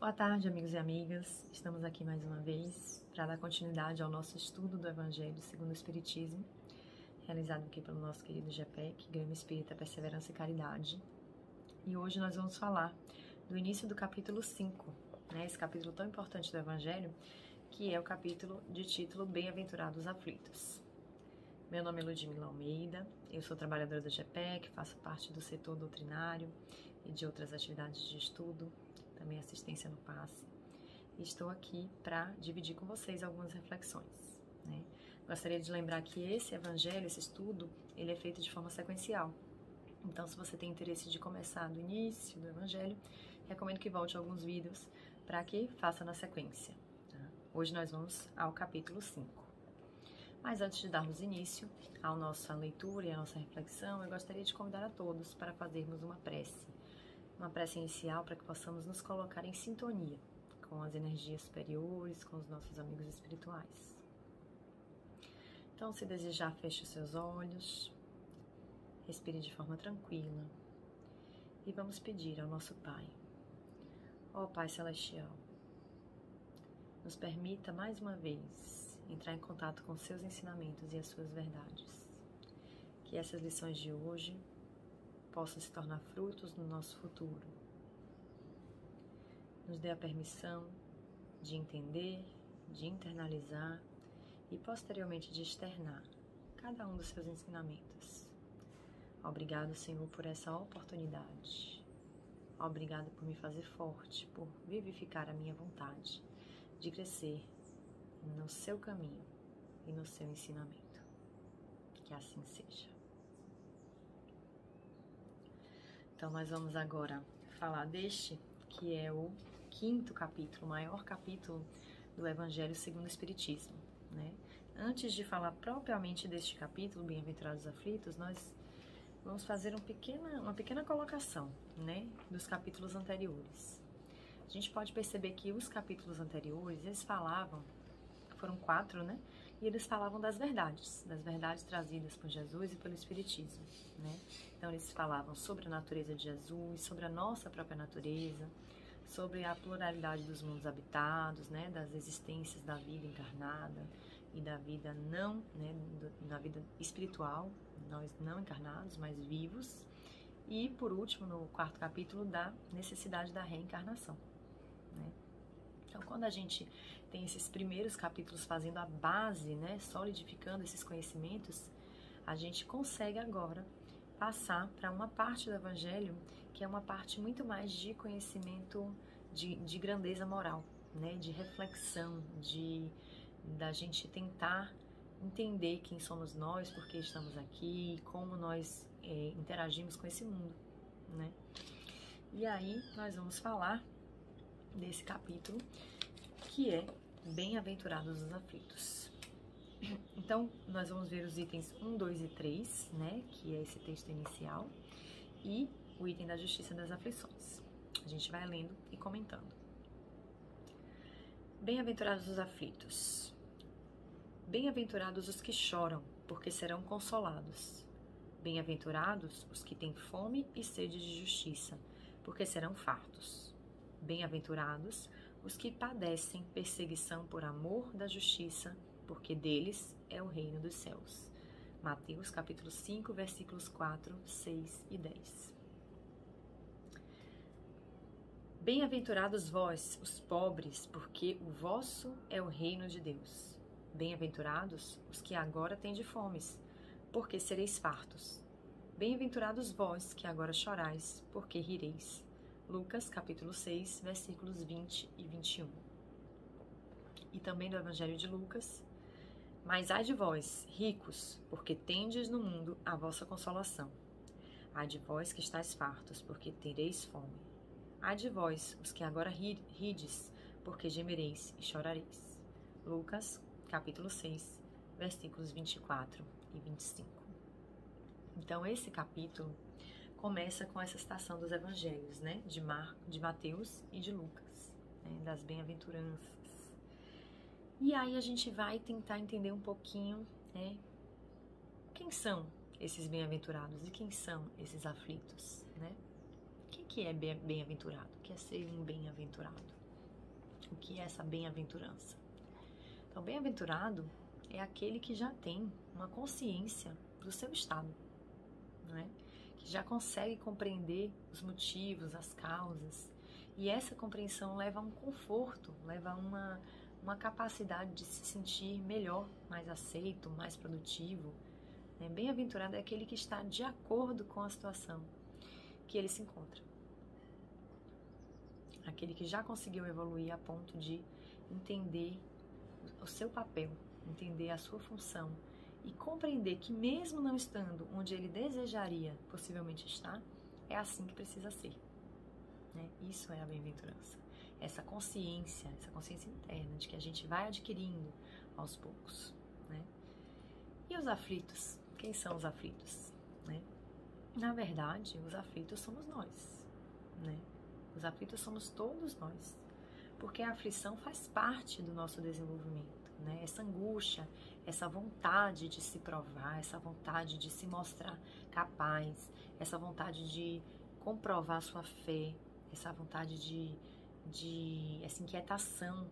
Boa tarde, amigos e amigas. Estamos aqui mais uma vez para dar continuidade ao nosso estudo do Evangelho segundo o Espiritismo, realizado aqui pelo nosso querido GPEC, Grêmio Espírita Perseverança e Caridade. E hoje nós vamos falar do início do capítulo 5, esse capítulo tão importante do Evangelho, que é o capítulo de título Bem-aventurados aflitos. Meu nome é Ludmila Almeida, eu sou trabalhadora do GPEC, faço parte do setor doutrinário e de outras atividades de estudo, também assistência no passe. E estou aqui para dividir com vocês algumas reflexões. Gostaria de lembrar que esse evangelho, esse estudo, ele é feito de forma sequencial. Então, se você tem interesse de começar do início do evangelho, recomendo que volte a alguns vídeos para que faça na sequência. Hoje nós vamos ao capítulo 5. Mas antes de darmos início à nossa leitura e à nossa reflexão, eu gostaria de convidar a todos para fazermos uma prece inicial para que possamos nos colocar em sintonia com as energias superiores, com os nossos amigos espirituais. Então, se desejar, feche os seus olhos, respire de forma tranquila e vamos pedir ao nosso Pai. Ó Pai Celestial, nos permita mais uma vez entrar em contato com seus ensinamentos e as suas verdades. Que essas lições de hoje possam se tornar frutos no nosso futuro. Nos dê a permissão de entender, de internalizar e posteriormente de externar cada um dos seus ensinamentos. Obrigado, Senhor, por essa oportunidade. Obrigado por me fazer forte, por vivificar a minha vontade de crescer no seu caminho e no seu ensinamento. Que assim seja. Então, nós vamos agora falar deste, que é o 5º capítulo, o maior capítulo do Evangelho segundo o Espiritismo. Antes de falar propriamente deste capítulo, Bem-aventurados aflitos, nós vamos fazer uma pequena colocação, dos capítulos anteriores. A gente pode perceber que os capítulos anteriores, eles falavam, foram 4, e eles falavam das verdades trazidas por Jesus e pelo Espiritismo, Então eles falavam sobre a natureza de Jesus, sobre a nossa própria natureza, sobre a pluralidade dos mundos habitados, das existências da vida encarnada e da vida não, da vida espiritual, nós não encarnados, mas vivos. E por último, no 4º capítulo, da necessidade da reencarnação, Então, quando a gente tem esses primeiros capítulos fazendo a base, solidificando esses conhecimentos, a gente consegue agora passar para uma parte do Evangelho que é uma parte muito mais de conhecimento de grandeza moral, de reflexão, da gente tentar entender quem somos nós, por que estamos aqui, como nós interagimos com esse mundo, E aí nós vamos falar desse capítulo, que é Bem-aventurados os aflitos. Então, nós vamos ver os itens 1, 2 e 3, que é esse texto inicial, e o item da justiça das aflições. A gente vai lendo e comentando. Bem-aventurados os aflitos. Bem-aventurados os que choram, porque serão consolados. Bem-aventurados os que têm fome e sede de justiça, porque serão fartos. Bem-aventurados os que padecem perseguição por amor da justiça, porque deles é o reino dos céus. Mateus capítulo 5, versículos 4, 6 e 10. Bem-aventurados vós, os pobres, porque o vosso é o reino de Deus. Bem-aventurados os que agora tendes fomes, porque sereis fartos. Bem-aventurados vós que agora chorais, porque rireis. Lucas, capítulo 6, versículos 20 e 21. E também do Evangelho de Lucas. Mas ai de vós, ricos, porque tendes no mundo a vossa consolação. Ai de vós que estáis fartos, porque tereis fome. Ai de vós, os que agora rides, porque gemereis e chorareis. Lucas, capítulo 6, versículos 24 e 25. Então, esse capítulo começa com essa citação dos evangelhos, de Mateus e de Lucas, das bem-aventuranças. E aí a gente vai tentar entender um pouquinho, quem são esses bem-aventurados e quem são esses aflitos, O que é bem-aventurado? O que é ser um bem-aventurado? O que é essa bem-aventurança? Então, bem-aventurado é aquele que já tem uma consciência do seu estado, não é? Que já consegue compreender os motivos, as causas, e essa compreensão leva a um conforto, leva a uma capacidade de se sentir melhor, mais aceito, mais produtivo. Bem-aventurado é aquele que está de acordo com a situação que ele se encontra. Aquele que já conseguiu evoluir a ponto de entender o seu papel, entender a sua função e compreender que mesmo não estando onde ele desejaria possivelmente estar, é assim que precisa ser. Isso é a bem-aventurança. Essa consciência interna de que a gente vai adquirindo aos poucos. E os aflitos? Quem são os aflitos? Na verdade, os aflitos somos nós. Os aflitos somos todos nós. Porque a aflição faz parte do nosso desenvolvimento. Essa angústia, essa vontade de se provar, essa vontade de se mostrar capaz, essa vontade de comprovar sua fé, essa vontade essa inquietação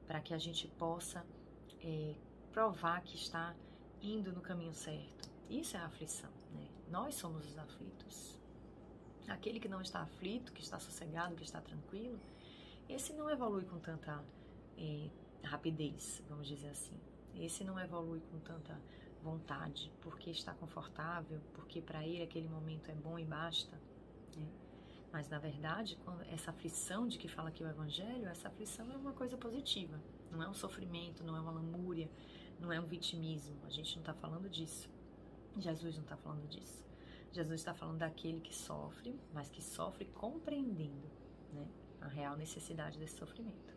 para que a gente possa provar que está indo no caminho certo. Isso é a aflição, Nós somos os aflitos. Aquele que não está aflito, que está sossegado, que está tranquilo, esse não evolui com tanta rapidez, vamos dizer assim. Esse não evolui com tanta vontade, porque está confortável, porque para ele aquele momento é bom e basta. Mas, na verdade, essa aflição de que fala aqui o Evangelho, essa aflição é uma coisa positiva. Não é um sofrimento, não é uma lamúria, não é um vitimismo. A gente não está falando disso. Jesus não está falando disso. Jesus está falando daquele que sofre, mas que sofre compreendendo a real necessidade desse sofrimento.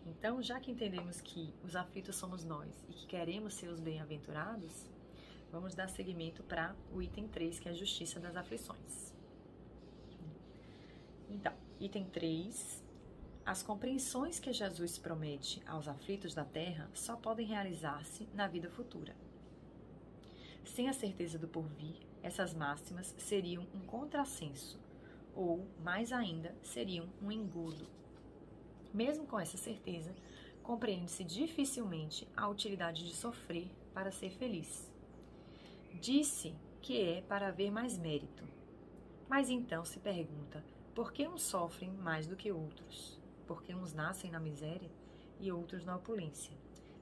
Então, já que entendemos que os aflitos somos nós e que queremos ser os bem-aventurados, vamos dar seguimento para o item 3, que é a justiça das aflições. Então, item 3, as compreensões que Jesus promete aos aflitos da terra só podem realizar-se na vida futura. Sem a certeza do porvir, essas máximas seriam um contrassenso, ou, mais ainda, seriam um engodo. Mesmo com essa certeza, compreende-se dificilmente a utilidade de sofrer para ser feliz. Disse que é para haver mais mérito. Mas então se pergunta, por que uns sofrem mais do que outros? Porque uns nascem na miséria e outros na opulência,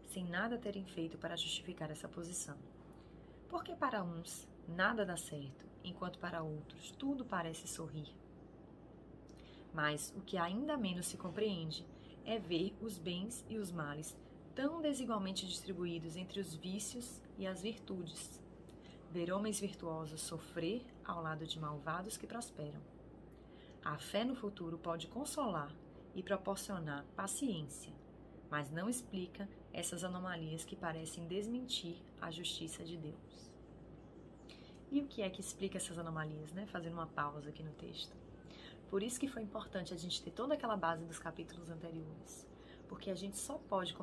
sem nada terem feito para justificar essa posição. Porque para uns nada dá certo, enquanto para outros tudo parece sorrir. Mas o que ainda menos se compreende é ver os bens e os males tão desigualmente distribuídos entre os vícios e as virtudes. Ver homens virtuosos sofrer ao lado de malvados que prosperam. A fé no futuro pode consolar e proporcionar paciência, mas não explica essas anomalias que parecem desmentir a justiça de Deus. E o que é que explica essas anomalias, Fazendo uma pausa aqui no texto. Por isso que foi importante a gente ter toda aquela base dos capítulos anteriores, porque a gente só pode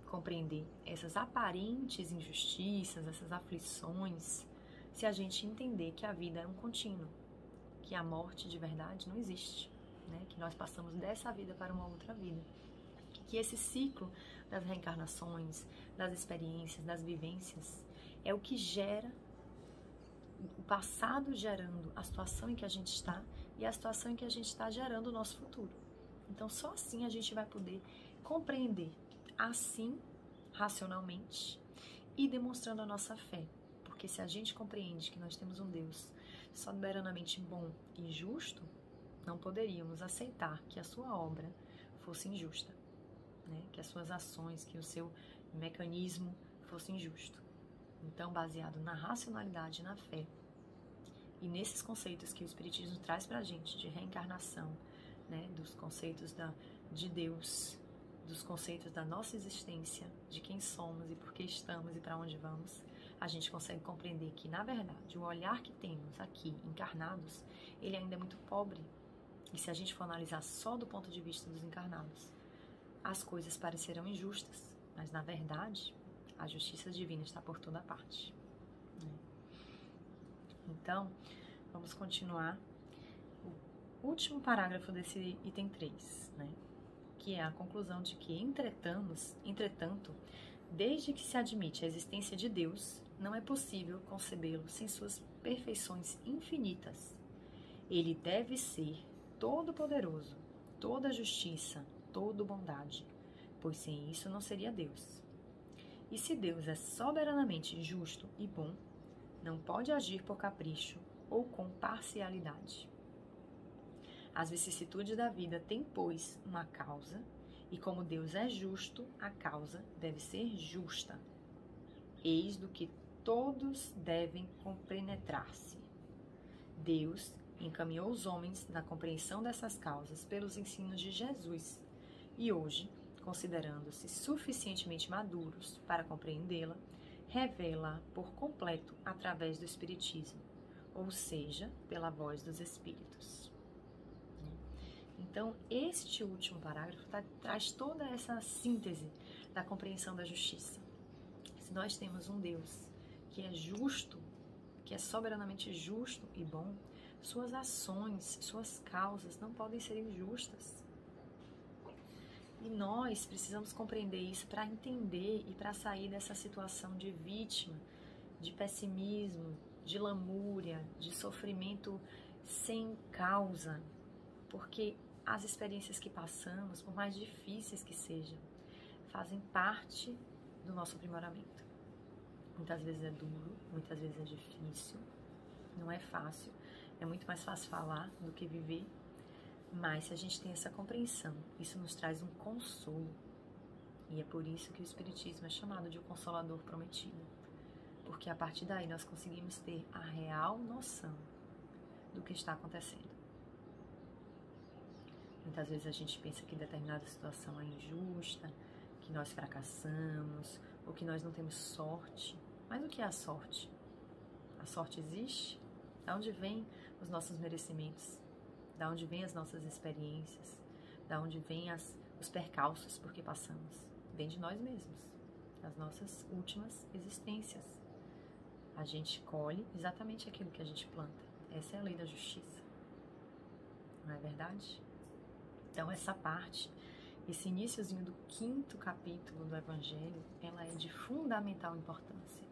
compreender essas aparentes injustiças, essas aflições, se a gente entender que a vida é um contínuo, que a morte de verdade não existe, que nós passamos dessa vida para uma outra vida, que esse ciclo das reencarnações, das experiências, das vivências, é o que gera o passado gerando a situação em que a gente está e a situação em que a gente está gerando o nosso futuro. Então, só assim a gente vai poder compreender, assim, racionalmente, e demonstrando a nossa fé. Porque se a gente compreende que nós temos um Deus soberanamente bom e justo, não poderíamos aceitar que a sua obra fosse injusta, que as suas ações, que o seu mecanismo fosse injusto. Então, baseado na racionalidade e na fé, e nesses conceitos que o Espiritismo traz para a gente de reencarnação, dos conceitos de Deus, dos conceitos da nossa existência, de quem somos e por que estamos e para onde vamos, a gente consegue compreender que, na verdade, o olhar que temos aqui, encarnados, ele ainda é muito pobre. E se a gente for analisar só do ponto de vista dos encarnados, as coisas parecerão injustas, mas, na verdade, a justiça divina está por toda parte. Então, vamos continuar o último parágrafo desse item 3, que é a conclusão de que, entretanto, desde que se admite a existência de Deus, não é possível concebê-lo sem suas perfeições infinitas. Ele deve ser todo-poderoso, toda justiça, toda bondade, pois sem isso não seria Deus. E se Deus é soberanamente justo e bom, não pode agir por capricho ou com parcialidade. As vicissitudes da vida têm, pois, uma causa, e como Deus é justo, a causa deve ser justa. Eis do que todos devem compenetrar-se. Deus encaminhou os homens na compreensão dessas causas pelos ensinos de Jesus, e hoje, considerando-se suficientemente maduros para compreendê-la, revela-a por completo através do Espiritismo, ou seja, pela voz dos Espíritos. Então, este último parágrafo traz toda essa síntese da compreensão da justiça. Se nós temos um Deus que é justo, que é soberanamente justo e bom, suas ações, suas causas não podem ser injustas. E nós precisamos compreender isso para entender e para sair dessa situação de vítima, de pessimismo, de lamúria, de sofrimento sem causa. Porque as experiências que passamos, por mais difíceis que sejam, fazem parte do nosso aprimoramento. Muitas vezes é duro, muitas vezes é difícil, não é fácil. É muito mais fácil falar do que viver, mas se a gente tem essa compreensão, isso nos traz um consolo. E é por isso que o Espiritismo é chamado de o Consolador Prometido, porque a partir daí nós conseguimos ter a real noção do que está acontecendo. Muitas vezes a gente pensa que determinada situação é injusta, que nós fracassamos, ou que nós não temos sorte. Mas o que é a sorte? A sorte existe? De onde vêm os nossos merecimentos? De onde vêm as nossas experiências? De onde vêm os percalços por que passamos? Vem de nós mesmos, das nossas últimas existências. A gente colhe exatamente aquilo que a gente planta. Essa é a lei da justiça. Não é verdade? Então, essa parte, esse iniciozinho do 5º capítulo do Evangelho, ela é de fundamental importância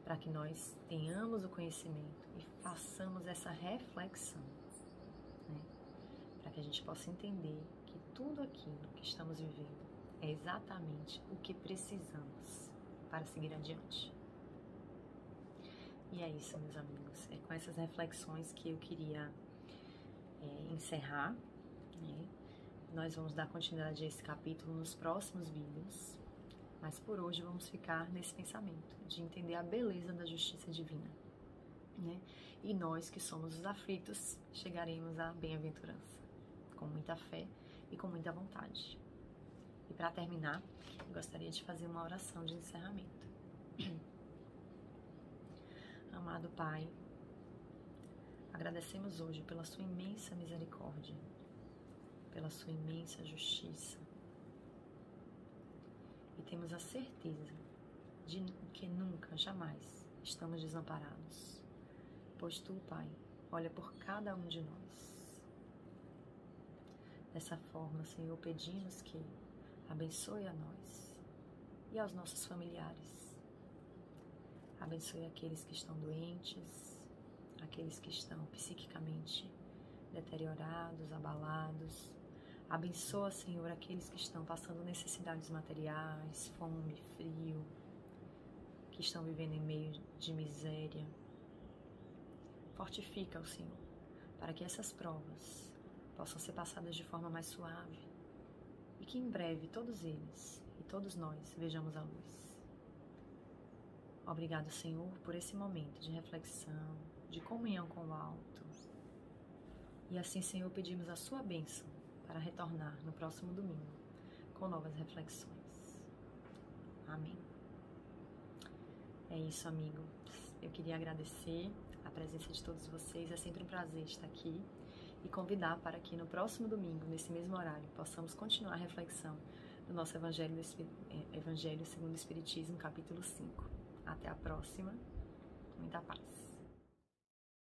para que nós tenhamos o conhecimento e façamos essa reflexão, né? Para que a gente possa entender que tudo aquilo que estamos vivendo é exatamente o que precisamos para seguir adiante. E é isso, meus amigos. É com essas reflexões que eu queria encerrar, né? Nós vamos dar continuidade a esse capítulo nos próximos vídeos, mas por hoje vamos ficar nesse pensamento de entender a beleza da justiça divina, né? E nós que somos os aflitos chegaremos à bem-aventurança, com muita fé e com muita vontade. E para terminar, eu gostaria de fazer uma oração de encerramento. Amado Pai, agradecemos hoje pela sua imensa misericórdia, pela sua imensa justiça. E temos a certeza de que nunca, jamais estamos desamparados, pois Tu, Pai, olha por cada um de nós. Dessa forma, Senhor, pedimos que abençoe a nós e aos nossos familiares. Abençoe aqueles que estão doentes, aqueles que estão psiquicamente deteriorados, abalados. Abençoa, Senhor, aqueles que estão passando necessidades materiais, fome, frio, que estão vivendo em meio de miséria. Fortifica-o, Senhor, para que essas provas possam ser passadas de forma mais suave e que em breve todos eles e todos nós vejamos a luz. Obrigado, Senhor, por esse momento de reflexão, de comunhão com o alto. E assim, Senhor, pedimos a sua bênção para retornar no próximo domingo com novas reflexões. Amém. É isso, amigo. Eu queria agradecer a presença de todos vocês. É sempre um prazer estar aqui e convidar para que no próximo domingo, nesse mesmo horário, possamos continuar a reflexão do nosso Evangelho segundo o Espiritismo, capítulo 5. Até a próxima. Muita paz.